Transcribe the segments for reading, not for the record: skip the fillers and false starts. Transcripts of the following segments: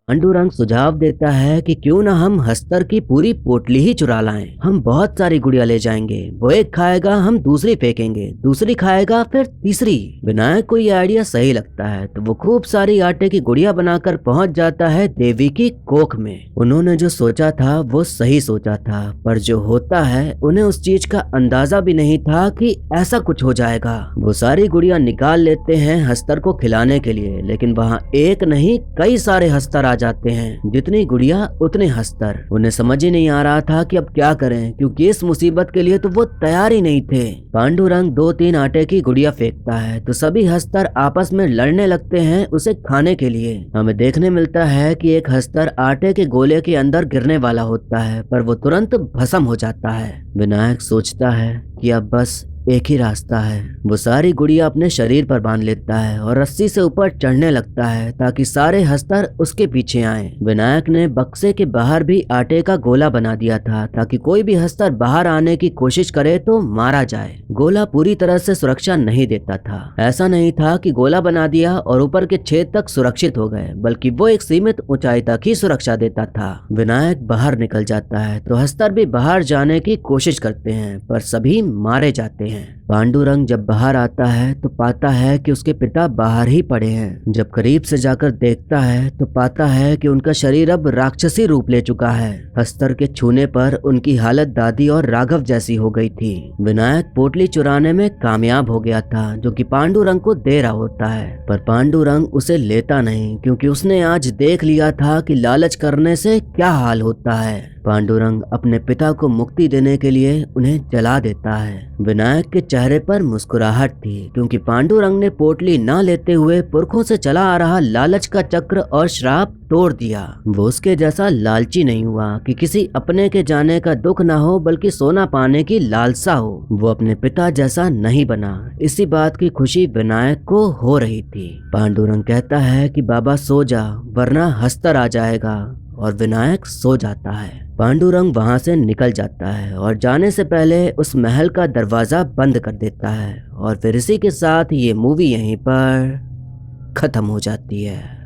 पांडुरंग सुझाव देता है कि क्यों ना हम हस्तर की पूरी पोटली ही चुरा लाएं। हम बहुत सारी गुड़िया ले जाएंगे, वो एक खाएगा, हम दूसरी फेंकेंगे, दूसरी खाएगा, फिर तीसरी। विनायक को ये आइडिया सही लगता है तो वो खूब सारी आटे की गुड़िया बनाकर पहुंच जाता है देवी की कोख में। उन्होंने जो सोचा था वो सही सोचा था, पर जो होता है उन्हें उस चीज का अंदाजा भी नहीं था कि ऐसा कुछ हो जाएगा। वो सारी गुड़िया निकाल लेते हैं हस्तर को खिलाने के लिए, लेकिन वहाँ एक नहीं कई सारे हस्तर आ जाते हैं। जितनी गुड़िया उतने हस्तर। उन्हें समझ ही नहीं आ रहा था कि अब क्या करें, क्योंकि इस मुसीबत के लिए तो वो तैयार ही नहीं थे। पांडुरंग 2-3 आटे की गुड़िया फेंकता है तो सभी हस्तर आपस में लड़ने लगते हैं उसे खाने के लिए। हमें देखने मिलता है कि एक हस्तर आटे के गोले के अंदर गिरने वाला होता है, पर वो तुरंत भस्म हो जाता है। विनायक सोचता है कि अब बस एक ही रास्ता है। वो सारी गुड़िया अपने शरीर पर बांध लेता है और रस्सी से ऊपर चढ़ने लगता है ताकि सारे हस्तर उसके पीछे आएं। विनायक ने बक्से के बाहर भी आटे का गोला बना दिया था ताकि कोई भी हस्तर बाहर आने की कोशिश करे तो मारा जाए। गोला पूरी तरह से सुरक्षा नहीं देता था। ऐसा नहीं था कि गोला बना दिया और ऊपर के छेद तक सुरक्षित हो गए, बल्कि वो एक सीमित ऊंचाई तक ही सुरक्षा देता था। विनायक बाहर निकल जाता है तो हस्तर भी बाहर जाने की कोशिश करते हैं, पर सभी मारे जाते हैं। पांडुरंग जब बाहर आता है तो पाता है कि उसके पिता बाहर ही पड़े हैं। जब करीब से जाकर देखता है तो पाता है कि उनका शरीर अब राक्षसी रूप ले चुका है। हस्तर के छूने पर उनकी हालत दादी और राघव जैसी हो गई थी। विनायक पोटली चुराने में कामयाब हो गया था, जो कि पांडुरंग को दे रहा होता है, पर पांडुरंग उसे लेता नहीं, क्योंकि उसने आज देख लिया था कि लालच करने से क्या हाल होता है। पांडुरंग अपने पिता को मुक्ति देने के लिए उन्हें जला देता है। विनायक के चेहरे पर मुस्कुराहट थी, क्योंकि पांडुरंग ने पोटली न लेते हुए पुरखों से चला आ रहा लालच का चक्र और श्राप तोड़ दिया। वो उसके जैसा लालची नहीं हुआ कि किसी अपने के जाने का दुख ना हो, बल्कि सोना पाने की लालसा हो। वो अपने पिता जैसा नहीं बना। इसी बात की खुशी विनायक को हो रही थी। पांडुरंग कहता है कि बाबा सो जा, वरना हस्तर आ जाएगा, और विनायक सो जाता है। पांडुरंग वहां से निकल जाता है और जाने से पहले उस महल का दरवाजा बंद कर देता है। और फिर इसी के साथ ये मूवी यहीं पर खत्म हो जाती है।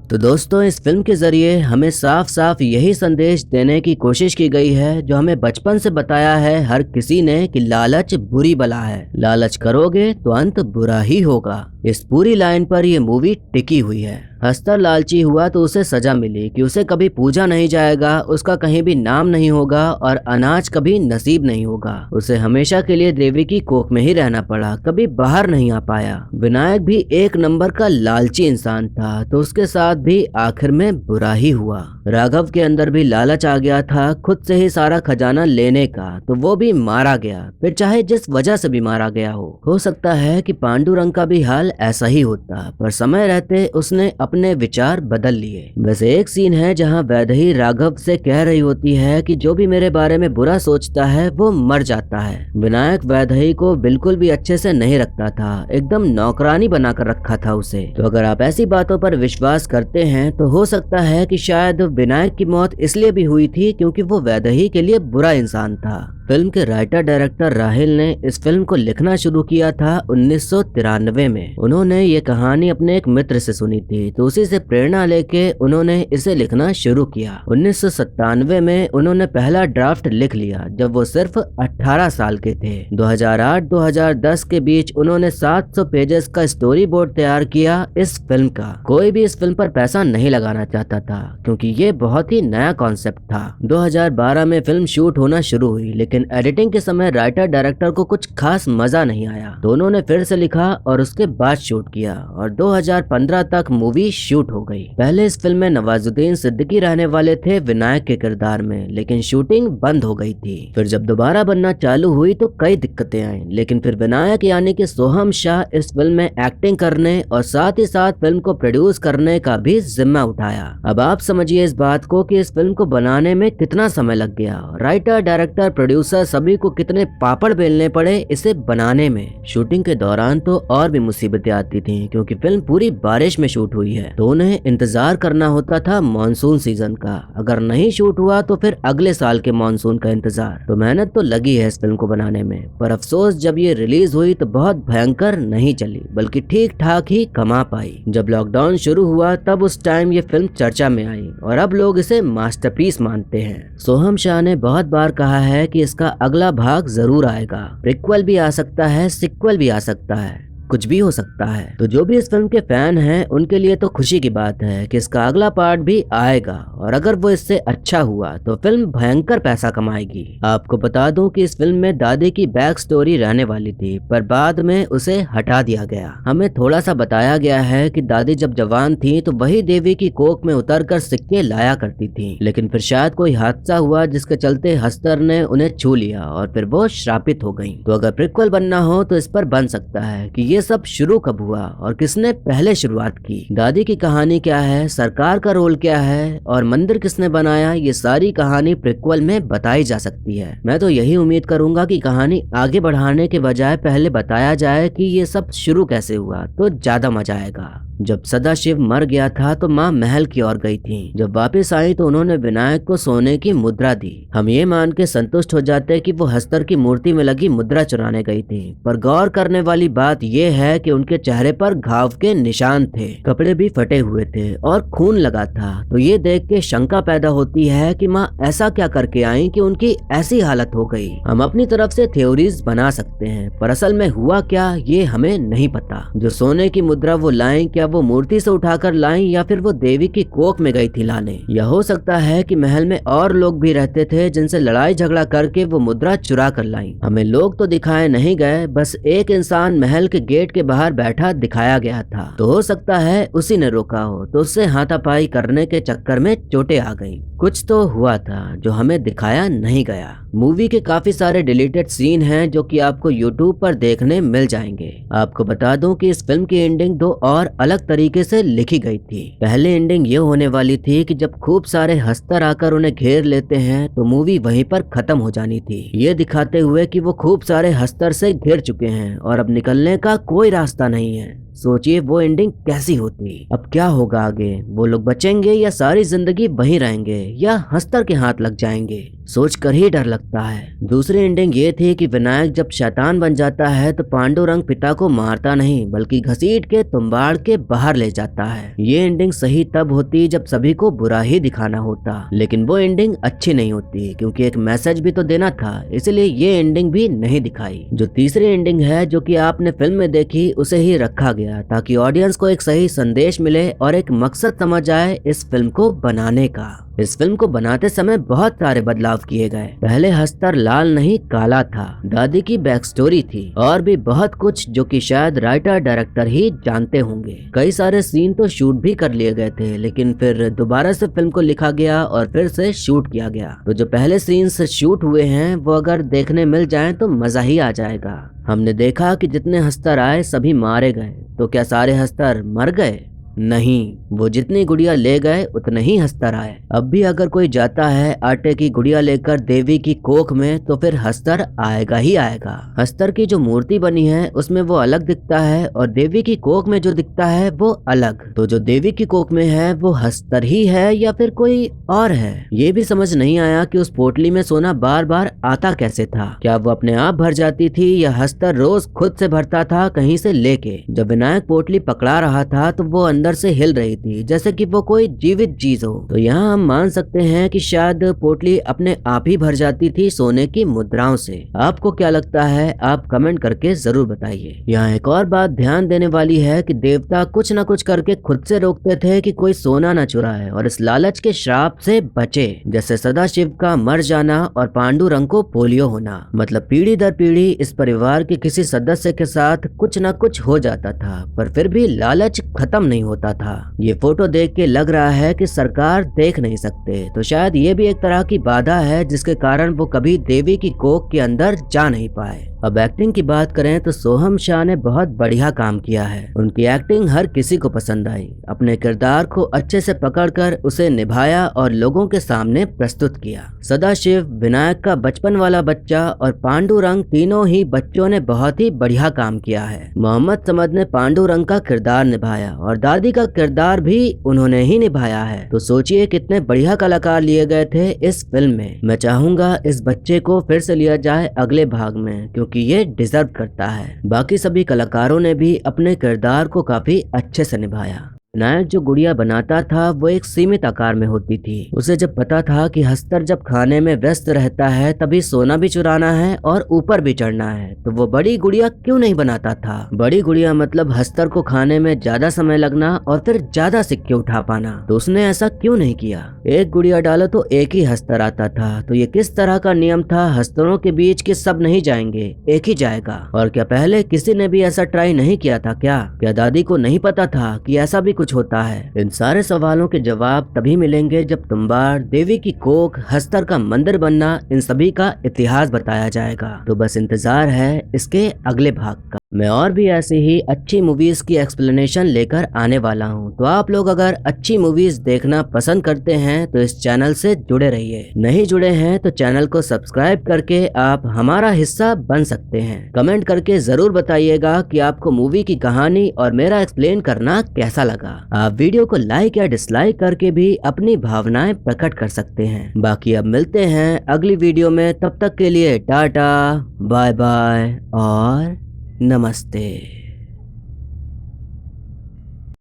तो दोस्तों, इस फिल्म के जरिए हमें साफ साफ यही संदेश देने की कोशिश की गई है जो हमें बचपन से बताया है हर किसी ने, कि लालच बुरी बला है। लालच करोगे तो अंत बुरा ही होगा। इस पूरी लाइन पर यह मूवी टिकी हुई है। हस्तर लालची हुआ तो उसे सजा मिली कि उसे कभी पूजा नहीं जाएगा, उसका कहीं भी नाम नहीं होगा और अनाज कभी नसीब नहीं होगा। उसे हमेशा के लिए देवी की कोख में ही रहना पड़ा, कभी बाहर नहीं आ पाया। विनायक भी एक नंबर का लालची इंसान था, तो उसके साथ भी आखिर में बुरा ही हुआ। राघव के अंदर भी लालच आ गया था खुद से ही सारा खजाना लेने का, तो वो भी मारा गया, फिर चाहे जिस वजह से भी मारा गया हो सकता है कि पांडुरंग का भी हाल ऐसा ही होता, पर समय रहते उसने अपने विचार बदल लिए। वैसे एक सीन है जहां वैदेही राघव से कह रही होती है कि जो भी मेरे बारे में बुरा सोचता है वो मर जाता है। विनायक वैदेही को बिल्कुल भी अच्छे से नहीं रखता था, एकदम नौकरानी बनाकर रखा था उसे। तो अगर आप ऐसी बातों पर विश्वास करते हैं तो हो सकता है कि शायद विनायक की मौत इसलिए भी हुई थी क्योंकि वो वैदेही के लिए बुरा इंसान था। फिल्म के राइटर डायरेक्टर राहिल ने इस फिल्म को लिखना शुरू किया था 1993 में। उन्होंने ये कहानी अपने एक मित्र से सुनी थी, तो उसी से प्रेरणा लेके उन्होंने इसे लिखना शुरू किया। 1997 में उन्होंने पहला ड्राफ्ट लिख लिया जब वो सिर्फ 18 साल के थे। 2008-2010 के बीच उन्होंने 700 पेजेस का स्टोरी बोर्ड तैयार किया इस फिल्म का। कोई भी इस फिल्म पर पैसा नहीं लगाना चाहता था, क्योंकि ये बहुत ही नया कॉन्सेप्ट था। 2012 में फिल्म शूट होना शुरू हुई, लेकिन एडिटिंग के समय राइटर डायरेक्टर को कुछ खास मजा नहीं आया, तो उन्होंने फिर से लिखा और उसके बाद शूट किया, और 2015 तक मूवी शूट हो गई। पहले इस फिल्म में नवाजुद्दीन सिद्दीकी रहने वाले थे विनायक के किरदार में, लेकिन शूटिंग बंद हो गई थी। फिर जब दोबारा बनना चालू हुई तो कई दिक्कतें आई, लेकिन फिर विनायक यानी कि सोहम शाह इस फिल्म में एक्टिंग करने और साथ ही साथ फिल्म को प्रोड्यूस करने का भी जिम्मा उठाया। अब आप समझिए इस बात को कि इस फिल्म को बनाने में कितना समय लग गया। राइटर, डायरेक्टर, प्रोड्यूसर अनुसार सभी को कितने पापड़ बेलने पड़े इसे बनाने में। शूटिंग के दौरान तो और भी मुसीबतें आती थी, क्योंकि फिल्म पूरी बारिश में शूट हुई है, तो उन्हें इंतजार करना होता था मॉनसून सीजन का। अगर नहीं शूट हुआ तो फिर अगले साल के मॉनसून का इंतजार। तो मेहनत तो लगी है इस फिल्म को बनाने में, पर अफसोस जब ये रिलीज हुई तो बहुत भयंकर नहीं चली, बल्कि ठीक ठाक ही कमा पाई। जब लॉकडाउन शुरू हुआ तब उस टाइम ये फिल्म चर्चा में आई और अब लोग इसे मास्टरपीस मानते हैं। सोहम शाह ने बहुत बार कहा है कि इसका अगला भाग जरूर आएगा। प्रीक्वल भी आ सकता है, सिक्वल भी आ सकता है, कुछ भी हो सकता है। तो जो भी इस फिल्म के फैन हैं उनके लिए तो खुशी की बात है कि इसका अगला पार्ट भी आएगा, और अगर वो इससे अच्छा हुआ तो फिल्म भयंकर पैसा कमाएगी। आपको बता दूं कि इस फिल्म में दादी की बैक स्टोरी रहने वाली थी, पर बाद में उसे हटा दिया गया। हमें थोड़ा सा बताया गया है कि दादी जब जवान थी तो वही देवी की कोख में उतरकर सिक्के लाया करती थी, लेकिन फिर शायद कोई हादसा हुआ जिसके चलते हस्तर ने उन्हें छू लिया और फिर वो श्रापित हो गई। तो अगर प्रीक्वल बनना हो तो इस पर बन सकता है कि ये सब शुरू कब हुआ और किसने पहले शुरुआत की, दादी की कहानी क्या है, सरकार का रोल क्या है और मंदिर किसने बनाया, ये सारी कहानी प्रीक्वल में बताई जा सकती है। मैं तो यही उम्मीद करूंगा कि कहानी आगे बढ़ाने के बजाय पहले बताया जाए कि ये सब शुरू कैसे हुआ, तो ज्यादा मजा आएगा। जब सदाशिव मर गया था तो माँ महल की ओर गई थी। जब वापस आई तो उन्होंने विनायक को सोने की मुद्रा दी। हम ये मान के संतुष्ट हो जाते कि वो हस्तर की मूर्ति में लगी मुद्रा चुराने गई थी, पर गौर करने वाली बात ये है कि उनके चेहरे पर घाव के निशान थे, कपड़े भी फटे हुए थे और खून लगा था। तो ये देख के शंका पैदा होती है कि माँ ऐसा क्या करके आई कि उनकी ऐसी हालत हो गई। हम अपनी तरफ से थ्योरीज बना सकते हैं, पर असल में हुआ क्या ये हमें नहीं पता। जो सोने की मुद्रा वो लाएं, क्या वो मूर्ति से उठाकर लाएं या फिर वो देवी की कोख में गई थी लाने। यह हो सकता है कि महल में और लोग भी रहते थे जिनसे लड़ाई झगड़ा करके वो मुद्रा चुरा कर लाई। हमें लोग तो दिखाए नहीं गए, बस एक इंसान महल के गेट के बाहर बैठा दिखाया गया था। तो हो सकता है उसी ने रोका हो, तो उससे हाथापाई करने के चक्कर में चोटें आ गईं। कुछ तो हुआ था जो हमें दिखाया नहीं गया। मूवी के काफी सारे डिलीटेड सीन हैं जो कि आपको YouTube पर देखने मिल जाएंगे। आपको बता दूं कि इस फिल्म की एंडिंग दो और अलग तरीके से लिखी गई थी। पहले एंडिंग ये होने वाली थी कि जब खूब सारे हस्तर आकर उन्हें घेर लेते हैं तो मूवी वहीं पर खत्म हो जानी थी, ये दिखाते हुए कि वो खूब सारे हस्तर से घिर चुके हैं और अब निकलने का कोई रास्ता नहीं है। सोचिए वो एंडिंग कैसी होती। अब क्या होगा आगे, वो लोग बचेंगे या सारी जिंदगी वहीं रहेंगे या हस्तर के हाथ लग जाएंगे, सोचकर ही डर लगता है। दूसरी एंडिंग ये थी कि विनायक जब शैतान बन जाता है तो पांडुरंग पिता को मारता नहीं बल्कि घसीट के तुम्बाड़ के बाहर ले जाता है। ये एंडिंग सही तब होती जब सभी को बुरा ही दिखाना होता, लेकिन वो एंडिंग अच्छी नहीं होती क्योंकि एक मैसेज भी तो देना था, इसलिए ये एंडिंग भी नहीं दिखाई। जो तीसरी एंडिंग है जो कि आपने फिल्म में देखी उसे ही रखा गया ताकि ऑडियंस को एक सही संदेश मिले और एक मकसद समझ आए इस फिल्म को बनाने का। इस फिल्म को बनाते समय बहुत सारे बदलाव किए गए। पहले हस्तर लाल नहीं काला था, दादी की बैक स्टोरी थी और भी बहुत कुछ जो कि शायद राइटर डायरेक्टर ही जानते होंगे। कई सारे सीन तो शूट भी कर लिए गए थे, लेकिन फिर दोबारा से फिल्म को लिखा गया और फिर से शूट किया गया। तो जो पहले सीन्स शूट हुए हैं वो अगर देखने मिल जाएं तो मजा ही आ जाएगा। हमने देखा कि जितने हस्तर आए सभी मारे गए, तो क्या सारे हस्तर मर गए? नहीं, वो जितनी गुड़िया ले गए उतने ही हस्तर आए। अब भी अगर कोई जाता है आटे की गुड़िया लेकर देवी की कोख में तो फिर हस्तर आएगा ही आएगा। हस्तर की जो मूर्ति बनी है उसमें वो अलग दिखता है और देवी की कोख में जो दिखता है वो अलग। तो जो देवी की कोख में है वो हस्तर ही है या फिर कोई और है? ये भी समझ नहीं आया कि उस पोटली में सोना बार बार आता कैसे था। क्या वो अपने आप भर जाती थी या हस्तर रोज खुद से भरता था कहीं से लेके? जब विनायक पोटली पकड़ा रहा था तो वो अंदर से हिल रही थी जैसे कि वो कोई जीवित चीज हो। तो यहाँ हम मान सकते हैं कि शायद पोटली अपने आप ही भर जाती थी सोने की मुद्राओं से। आपको क्या लगता है? आप कमेंट करके जरूर बताइए। यहाँ एक और बात ध्यान देने वाली है कि देवता कुछ न कुछ करके खुद से रोकते थे कि कोई सोना न चुराए और इस लालच के श्राप से बचे, जैसे सदाशिव का मर जाना और पांडुरंग को पोलियो होना। मतलब पीढ़ी दर पीढ़ी इस परिवार के किसी सदस्य के साथ कुछ न कुछ हो जाता था, पर फिर भी लालच खत्म नहीं होता था। ये फोटो देख के लग रहा है कि सरकार देख नहीं सकते, तो शायद ये भी एक तरह की बाधा है जिसके कारण वो कभी देवी की कोख के अंदर जा नहीं पाए। अब एक्टिंग की बात करें तो सोहम शाह ने बहुत बढ़िया काम किया है। उनकी एक्टिंग हर किसी को पसंद आई। अपने किरदार को अच्छे से पकड़कर उसे निभाया और लोगों के सामने प्रस्तुत किया। सदाशिव, विनायक का बचपन वाला बच्चा और पांडुरंग तीनों ही बच्चों ने बहुत ही बढ़िया काम किया है। मोहम्मद समद ने पांडुरंग का किरदार निभाया और दादी का किरदार भी उन्होंने ही निभाया है। तो सोचिए कितने बढ़िया कलाकार लिए गए थे इस फिल्म में। मैं चाहूंगा इस बच्चे को फिर से लिया जाए अगले भाग में, क्योंकि ये डिजर्व करता है। बाकी सभी कलाकारों ने भी अपने किरदार को काफी अच्छे से निभाया। विनायक जो गुड़िया बनाता था वो एक सीमित आकार में होती थी। उसे जब पता था कि हस्तर जब खाने में व्यस्त रहता है तभी सोना भी चुराना है और ऊपर भी चढ़ना है, तो वो बड़ी गुड़िया क्यों नहीं बनाता था। बड़ी गुड़िया मतलब हस्तर को खाने में ज्यादा समय लगना और फिर ज्यादा सिक्के उठा पाना, तो उसने ऐसा क्यों नहीं किया। एक गुड़िया डालो तो एक ही हस्तर आता था, तो ये किस तरह का नियम था हस्तरों के बीच कि सब नहीं जाएंगे, एक ही जाएगा। और क्या पहले किसी ने भी ऐसा ट्राई नहीं किया था क्या दादी को नहीं पता था कि ऐसा भी कुछ होता है। इन सारे सवालों के जवाब तभी मिलेंगे जब तुम्बाड़, देवी की कोख, हस्तर का मंदिर बनना, इन सभी का इतिहास बताया जाएगा। तो बस इंतजार है इसके अगले भाग का। मैं और भी ऐसी ही अच्छी मूवीज की एक्सप्लेनेशन लेकर आने वाला हूँ। तो आप लोग अगर अच्छी मूवीज देखना पसंद करते हैं तो इस चैनल से जुड़े रहिए। नहीं जुड़े हैं तो चैनल को सब्सक्राइब करके आप हमारा हिस्सा बन सकते हैं। कमेंट करके जरूर बताइएगा कि आपको मूवी की कहानी और मेरा एक्सप्लेन करना कैसा लगा। आप वीडियो को लाइक या डिसलाइक करके भी अपनी भावनाएं प्रकट कर सकते हैं। बाकी अब मिलते हैं अगली वीडियो में, तब तक के लिए टाटा, बाय बाय और नमस्ते।